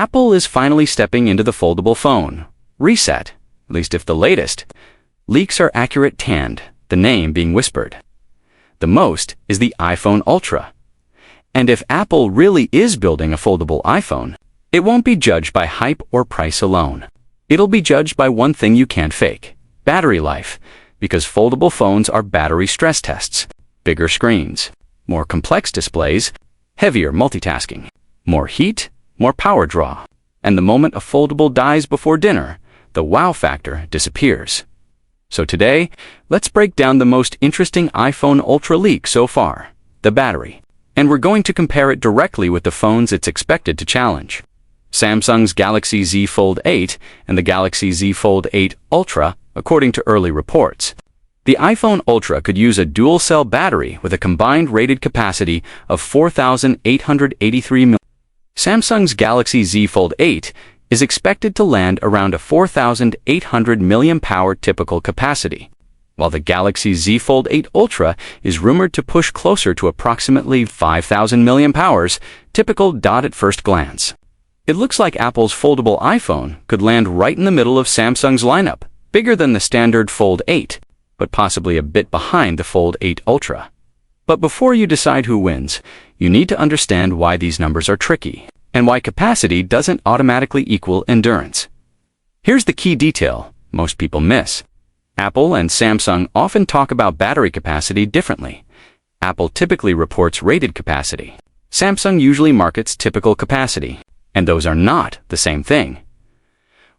Apple is finally stepping into the foldable phone. Reset, at least if the latest. Leaks are accurate and the name being whispered. The most is the iPhone Ultra. And if Apple really is building a foldable iPhone, it won't be judged by hype or price alone. It'll be judged by one thing you can't fake: battery life, because foldable phones are battery stress tests. Bigger screens, more complex displays, heavier multitasking, more heat, more power draw. And the moment a foldable dies before dinner, the wow factor disappears. So today, let's break down the most interesting iPhone Ultra leak so far, the battery. And we're going to compare it directly with the phones it's expected to challenge: Samsung's Galaxy Z Fold 8 and the Galaxy Z Fold 8 Ultra, according to early reports. The iPhone Ultra could use a dual-cell battery with a combined rated capacity of 4,883 mAh. Samsung's Galaxy Z Fold 8 is expected to land around a 4,800 mAh typical capacity, while the Galaxy Z Fold 8 Ultra is rumored to push closer to approximately 5,000 mAh typical. At first glance, it looks like Apple's foldable iPhone could land right in the middle of Samsung's lineup, bigger than the standard Fold 8, but possibly a bit behind the Fold 8 Ultra. But before you decide who wins, you need to understand why these numbers are tricky, and why capacity doesn't automatically equal endurance. Here's the key detail most people miss. Apple and Samsung often talk about battery capacity differently. Apple typically reports rated capacity. Samsung usually markets typical capacity, and those are not the same thing.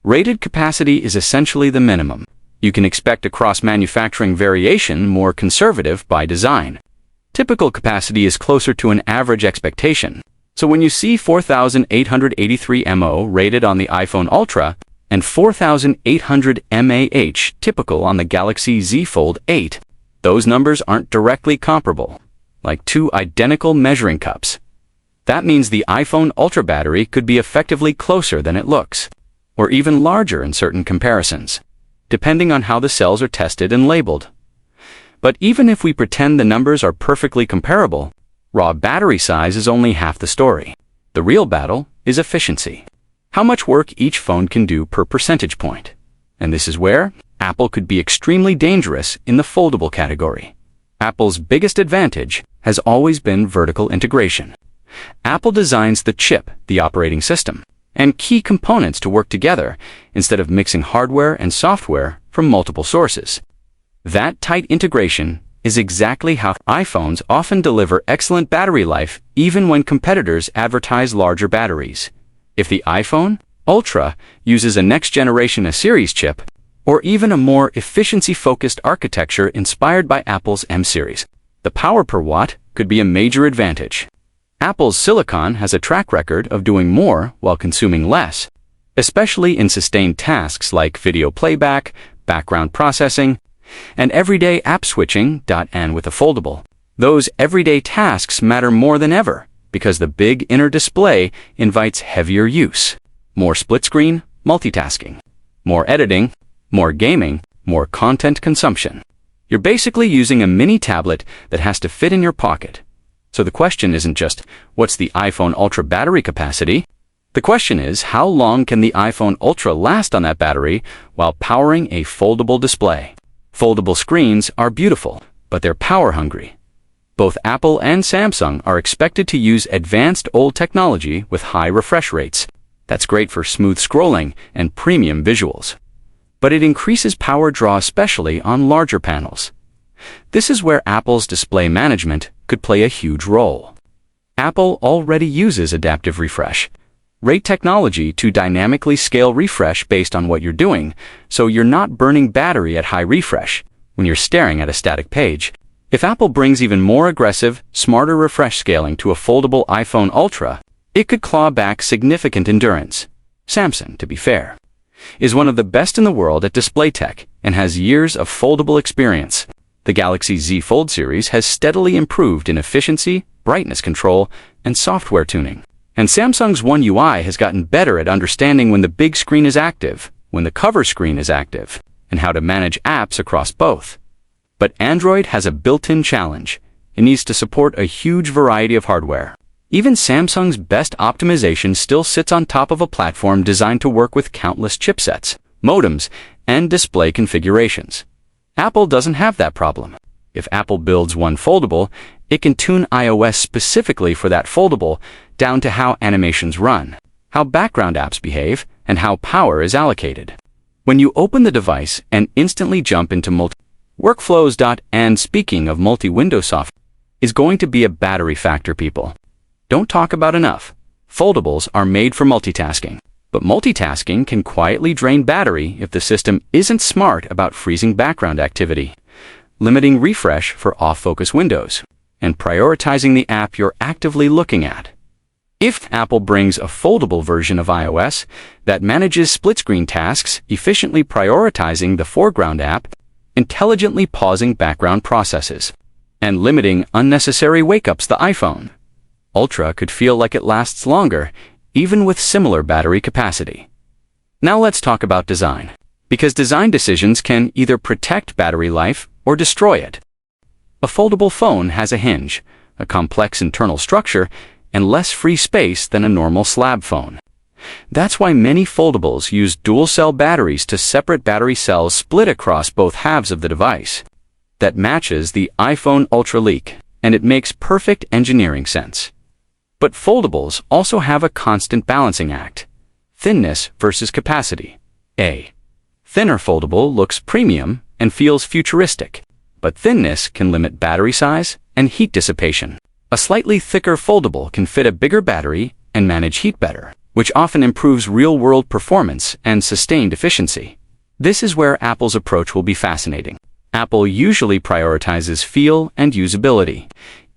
Rated capacity is essentially the minimum. You can expect a cross-manufacturing variation more conservative by design. Typical capacity is closer to an average expectation. So when you see 4,883 mAh rated on the iPhone Ultra and 4,800 mAh typical on the Galaxy Z Fold 8, those numbers aren't directly comparable, like two identical measuring cups. That means the iPhone Ultra battery could be effectively closer than it looks, or even larger in certain comparisons, depending on how the cells are tested and labeled. But even if we pretend the numbers are perfectly comparable, raw battery size is only half the story. The real battle is efficiency. How much work each phone can do per percentage point. And this is where Apple could be extremely dangerous in the foldable category. Apple's biggest advantage has always been vertical integration. Apple designs the chip, the operating system, and key components to work together instead of mixing hardware and software from multiple sources. That tight integration is exactly how iPhones often deliver excellent battery life even when competitors advertise larger batteries. If the iPhone Ultra uses a next-generation A-series chip, or even a more efficiency-focused architecture inspired by Apple's M-series, the power per watt could be a major advantage. Apple's silicon has a track record of doing more while consuming less, especially in sustained tasks like video playback, background processing, and everyday app switching. And with a foldable, those everyday tasks matter more than ever because the big inner display invites heavier use. More split-screen multitasking, more editing, more gaming, more content consumption. You're basically using a mini tablet that has to fit in your pocket. So the question isn't just, what's the iPhone Ultra battery capacity? The question is, how long can the iPhone Ultra last on that battery while powering a foldable display? Foldable screens are beautiful, but they're power-hungry. Both Apple and Samsung are expected to use advanced OLED technology with high refresh rates. That's great for smooth scrolling and premium visuals. But it increases power draw especially on larger panels. This is where Apple's display management could play a huge role. Apple already uses adaptive refresh rate technology to dynamically scale refresh based on what you're doing, so you're not burning battery at high refresh when you're staring at a static page. If Apple brings even more aggressive, smarter refresh scaling to a foldable iPhone Ultra, it could claw back significant endurance. Samsung, to be fair, is one of the best in the world at display tech and has years of foldable experience. The Galaxy Z Fold series has steadily improved in efficiency, brightness control, and software tuning. And Samsung's One UI has gotten better at understanding when the big screen is active, when the cover screen is active, and how to manage apps across both. But Android has a built-in challenge. It needs to support a huge variety of hardware. Even Samsung's best optimization still sits on top of a platform designed to work with countless chipsets, modems, and display configurations. Apple doesn't have that problem. If Apple builds one foldable, it can tune iOS specifically for that foldable, down to how animations run, how background apps behave, and how power is allocated. When you open the device and instantly jump into workflows. And speaking of multi-window software, is going to be a battery factor people don't talk about enough. Foldables are made for multitasking, but multitasking can quietly drain battery if the system isn't smart about freezing background activity, limiting refresh for off-focus windows, and prioritizing the app you're actively looking at. If Apple brings a foldable version of iOS that manages split-screen tasks, efficiently prioritizing the foreground app, intelligently pausing background processes, and limiting unnecessary wake-ups, the iPhone Ultra could feel like it lasts longer, even with similar battery capacity. Now let's talk about design, because design decisions can either protect battery life or destroy it. A foldable phone has a hinge, a complex internal structure, and less free space than a normal slab phone. That's why many foldables use dual-cell batteries to separate battery cells split across both halves of the device. That matches the iPhone Ultra leak, and it makes perfect engineering sense. But foldables also have a constant balancing act: thinness versus capacity. A thinner foldable looks premium and feels futuristic, but thinness can limit battery size and heat dissipation. A slightly thicker foldable can fit a bigger battery and manage heat better, which often improves real-world performance and sustained efficiency. This is where Apple's approach will be fascinating. Apple usually prioritizes feel and usability,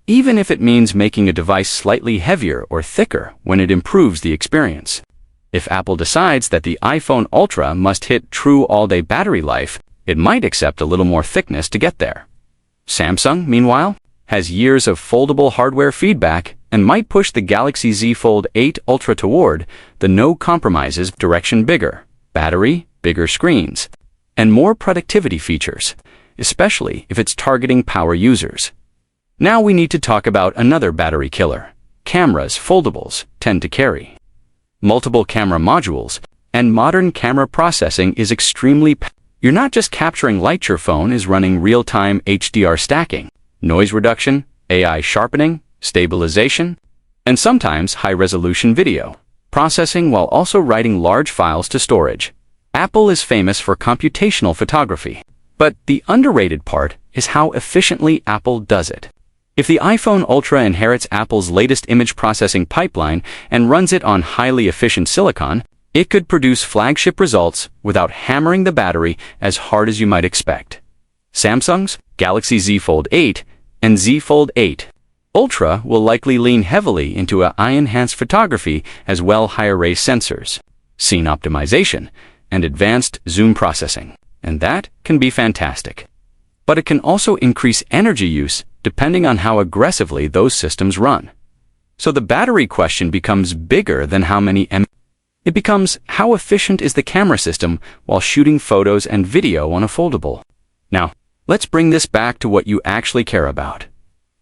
even if it means making a device slightly heavier or thicker when it improves the experience. If Apple decides that the iPhone Ultra must hit true all-day battery life, it might accept a little more thickness to get there. Samsung, meanwhile, has years of foldable hardware feedback and might push the Galaxy Z Fold 8 Ultra toward the no-compromises direction: bigger battery, bigger screens, and more productivity features, especially if it's targeting power users. Now we need to talk about another battery killer. Cameras foldables tend to carry multiple camera modules, and modern camera processing is extremely You're not just capturing light, your phone is running real-time HDR stacking, noise reduction, AI sharpening, stabilization, and sometimes high-resolution video processing while also writing large files to storage. Apple is famous for computational photography, but the underrated part is how efficiently Apple does it. If the iPhone Ultra inherits Apple's latest image processing pipeline and runs it on highly efficient silicon, it could produce flagship results without hammering the battery as hard as you might expect. Samsung's Galaxy Z Fold 8 and Z Fold 8 Ultra will likely lean heavily into AI-enhanced photography as well, high-array sensors, scene optimization, and advanced zoom processing, and that can be fantastic. But it can also increase energy use depending on how aggressively those systems run. So the battery question becomes bigger than how many It becomes how efficient is the camera system while shooting photos and video on a foldable. Now, let's bring this back to what you actually care about: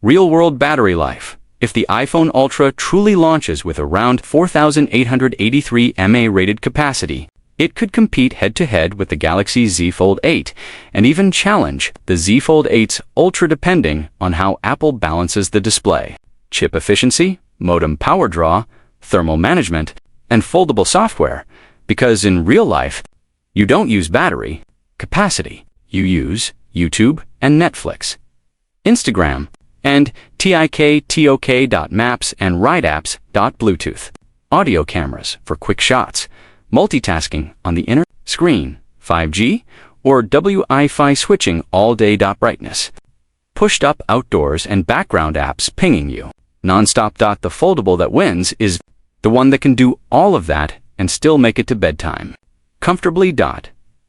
real-world battery life. If the iPhone Ultra truly launches with around 4,883 mAh rated capacity, it could compete head-to-head with the Galaxy Z Fold 8 and even challenge the Z Fold 8's Ultra depending on how Apple balances the display, chip efficiency, modem power draw, thermal management, and foldable software, because in real life, you don't use battery capacity, you use YouTube and Netflix, Instagram, and TikTok.maps and rideapps.bluetooth, audio cameras for quick shots, multitasking on the inner screen, 5G, or Wi-Fi switching all day. Brightness, pushed up outdoors and background apps pinging you nonstop. The foldable that wins is the one that can do all of that and still make it to bedtime comfortably.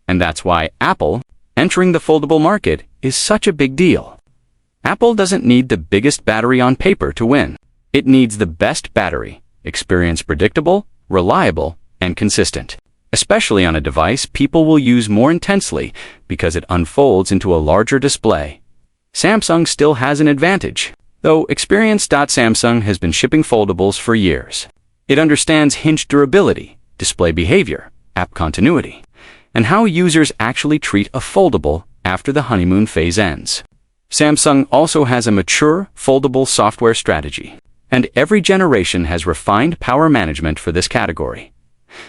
And that's why Apple entering the foldable market is such a big deal. Apple doesn't need the biggest battery on paper to win. It needs the best battery, experience predictable, reliable, and consistent, especially on a device people will use more intensely because it unfolds into a larger display. Samsung still has an advantage. Though Experience.Samsung has been shipping foldables for years. It understands hinge durability, display behavior, app continuity, and how users actually treat a foldable after the honeymoon phase ends. Samsung also has a mature, foldable software strategy, and every generation has refined power management for this category.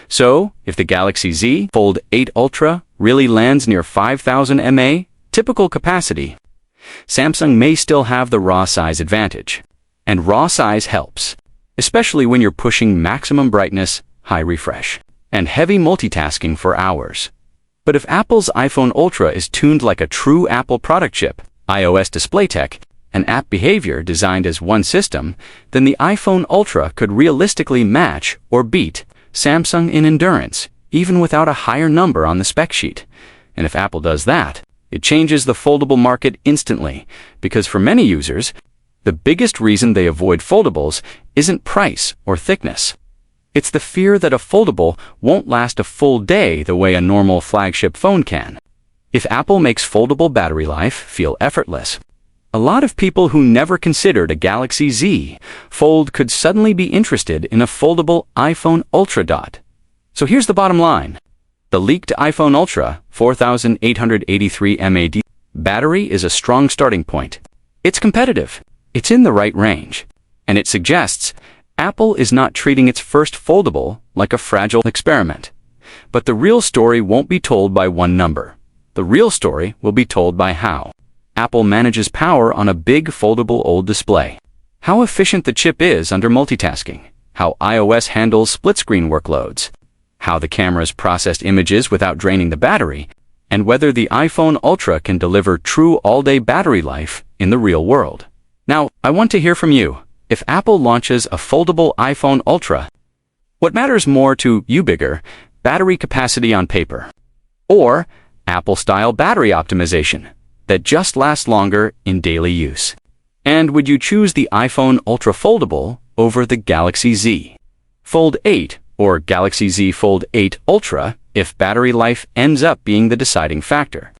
So, if the Galaxy Z Fold 8 Ultra really lands near 5000 mAh typical capacity, Samsung may still have the raw size advantage. And raw size helps, especially when you're pushing maximum brightness, high refresh, and heavy multitasking for hours. But if Apple's iPhone Ultra is tuned like a true Apple product chip, iOS display tech, and app behavior designed as one system, then the iPhone Ultra could realistically match or beat Samsung in endurance, even without a higher number on the spec sheet. And if Apple does that, it changes the foldable market instantly, because for many users, the biggest reason they avoid foldables isn't price or thickness. It's the fear that a foldable won't last a full day the way a normal flagship phone can. If Apple makes foldable battery life feel effortless, a lot of people who never considered a Galaxy Z Fold could suddenly be interested in a foldable iPhone Ultra. So here's the bottom line. The leaked iPhone Ultra 4883 mAh battery is a strong starting point. It's competitive, it's in the right range, and it suggests Apple is not treating its first foldable like a fragile experiment. But the real story won't be told by one number. The real story will be told by how Apple manages power on a big foldable OLED display, how efficient the chip is under multitasking, how iOS handles split-screen workloads, how the cameras process images without draining the battery, and whether the iPhone Ultra can deliver true all-day battery life in the real world. Now, I want to hear from you. If Apple launches a foldable iPhone Ultra, what matters more to you, bigger battery capacity on paper, or Apple-style battery optimization that just lasts longer in daily use? And would you choose the iPhone Ultra Foldable over the Galaxy Z Fold 8 or Galaxy Z Fold 8 Ultra if battery life ends up being the deciding factor?